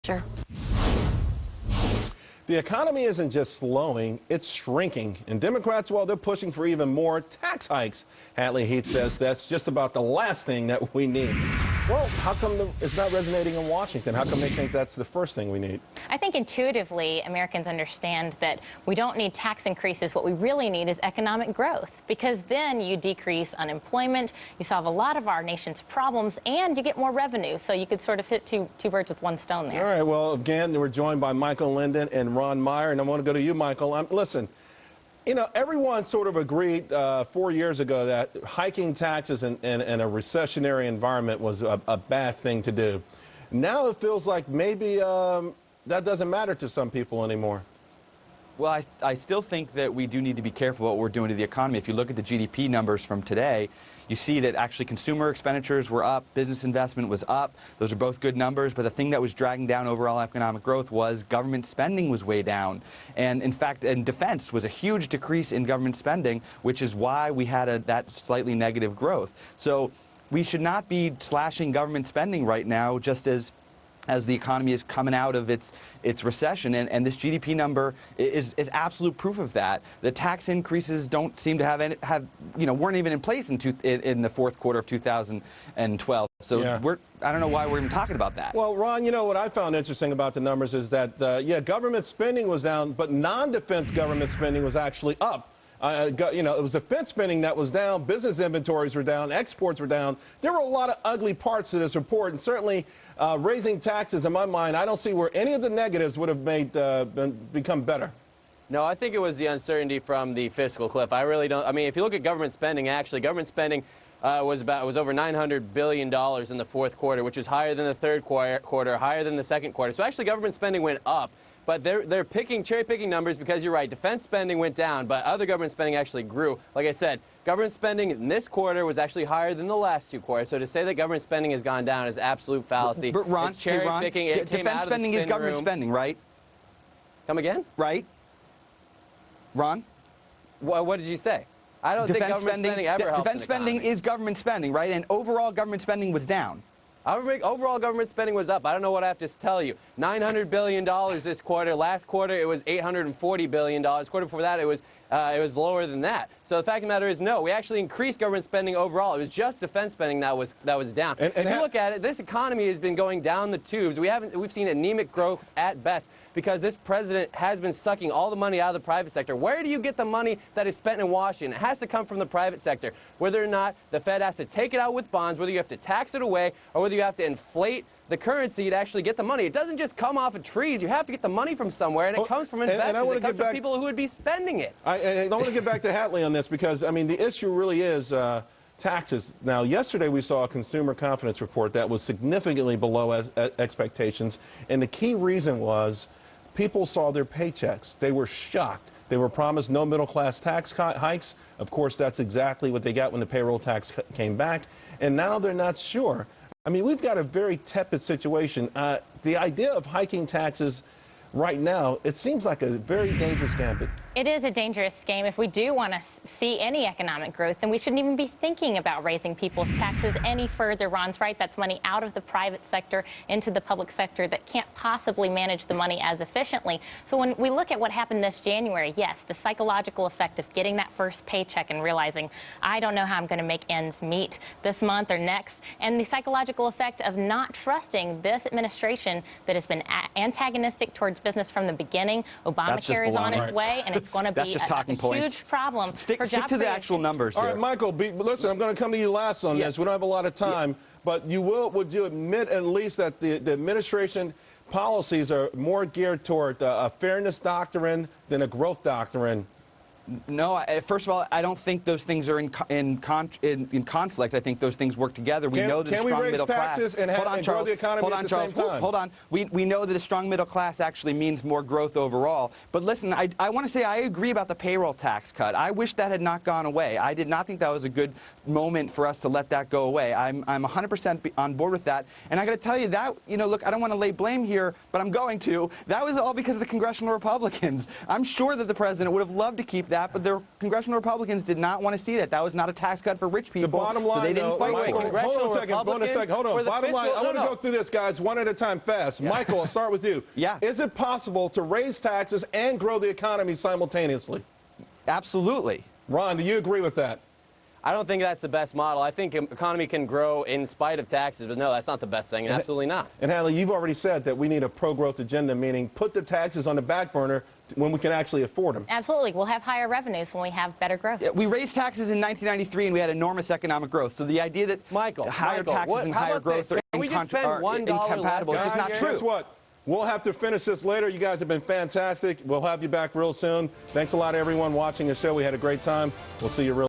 future. The economy isn't just slowing, it's shrinking. And Democrats, well, they're pushing for even more tax hikes. Hadley Heath says that's just about the last thing that we need. Well, how come it's not resonating in Washington? How come they think that's the first thing we need? I think intuitively Americans understand that we don't need tax increases. What we really need is economic growth, because then you decrease unemployment, you solve a lot of our nation's problems, and you get more revenue. So you could sort of hit two birds with one stone there. All right, well, again, we're joined by Michael Linden and Ron Meyer, and I want to go to you, Michael. Listen, you know, everyone sort of agreed 4 years ago that hiking taxes in a recessionary environment was a bad thing to do. Now it feels like maybe that doesn't matter to some people anymore. Well, I still think that we do need to be careful what we're doing to the economy. If you look at the GDP numbers from today, you see that actually consumer expenditures were up, business investment was up. Those are both good numbers, but the thing that was dragging down overall economic growth was government spending was way down. And in fact, in defense was a huge decrease in government spending, which is why we had that slightly negative growth. So we should not be slashing government spending right now, just as the economy is coming out of its recession, and this GDP number is absolute proof of that. The tax increases don't seem to weren't even in place in the fourth quarter of 2012. So yeah. I don't know why we're even talking about that. Well, Ron, you know what I found interesting about the numbers is that yeah, government spending was down, but non-defense government spending was actually up. You know, it was defense spending that was down, business inventories were down, exports were down. There were a lot of ugly parts to this report, and certainly raising taxes, in my mind, I don't see where any of the negatives would have become better. No, I think it was the uncertainty from the fiscal cliff. I really don't. I mean, if you look at government spending, actually, government spending was over $900 billion in the fourth quarter, which is higher than the third quarter, higher than the second quarter. So actually, government spending went up. But they're cherry-picking numbers because you're right, defense spending went down, but other government spending actually grew. Like I said, government spending in this quarter was actually higher than the last two quarters. So to say that government spending has gone down is absolute fallacy. But Ron, it's cherry-picking. Defense spending is government spending, right? Come again? Right. Ron? What did you say? I don't think government spending ever helps Defense spending is government spending, right? And overall government spending was down. Overall government spending was up. I don't know what I have to tell you. $900 billion this quarter. Last quarter it was $840 billion. Quarter before that it was lower than that. So the fact of the matter is, no, we actually increased government spending overall. It was just defense spending that was down. And if you look at it, this economy has been going down the tubes. We've seen anemic growth at best because this president has been sucking all the money out of the private sector. Where do you get the money that is spent in Washington? It has to come from the private sector. Whether or not the Fed has to take it out with bonds, whether you have to tax it away, or whether you have to inflate the currency to actually get the money. It doesn't just come off of trees. You have to get the money from somewhere, and it comes from investors. It comes from people who would be spending it. I want to get back to Hadley on this because, I mean, the issue really is taxes. Now, yesterday we saw a consumer confidence report that was significantly below expectations, and the key reason was people saw their paychecks. They were shocked. They were promised no middle-class tax hikes. Of course, that's exactly what they got when the payroll tax came back, and now they're not sure. I mean, we've got a very tepid situation. The idea of hiking taxes right now, it seems like a very dangerous gambit. It is a dangerous game. If we do want to see any economic growth, then we shouldn't even be thinking about raising people's taxes any further. Ron's right. That's money out of the private sector into the public sector that can't possibly manage the money as efficiently. So when we look at what happened this January, yes, the psychological effect of getting that first paycheck and realizing, I don't know how I'm going to make ends meet this month or next, and the psychological effect of not trusting this administration that has been antagonistic towards business from the beginning. Obamacare is on its way, and it's going to be a huge problem for job creation. Stick to the actual numbers here. All right, Michael, listen, I'm going to come to you last on this. We don't have a lot of time, but would you admit at least that the administration policies are more geared toward a fairness doctrine than a growth doctrine? No, first of all, I don't think those things are in conflict. I think those things work together. We know that a strong middle class. And grow the economy at the same time? Hold on. We know that a strong middle class actually means more growth overall. But listen, I want to say I agree about the payroll tax cut. I wish that had not gone away. I did not think that was a good moment for us to let that go away. I'm 100% on board with that. And I got to tell you that, look, I don't want to lay blame here, but I'm going to. That was all because of the congressional Republicans. I'm sure that the president would have loved to keep that that, but the congressional Republicans did not want to see that. That was not a tax cut for rich people. The bottom line, so they didn't fight Michael, for it. hold on a second. Hold on. Bottom line, I want to go through this, guys, one at a time fast. Yeah. Michael, I'll start with you. Yeah. Is it possible to raise taxes and grow the economy simultaneously? Absolutely. Ron, do you agree with that? I don't think that's the best model. I think economy can grow in spite of taxes, but no, that's not the best thing, absolutely not. And Hadley, you've already said that we need a pro-growth agenda, meaning put the taxes on the back burner when we can actually afford them. Absolutely. We'll have higher revenues when we have better growth. Yeah, we raised taxes in 1993 and we had enormous economic growth. So the idea that higher taxes and higher growth are incompatible is just not true. Guess what? We'll have to finish this later. You guys have been fantastic. We'll have you back real soon. Thanks a lot, everyone watching the show. We had a great time. We'll see you real soon.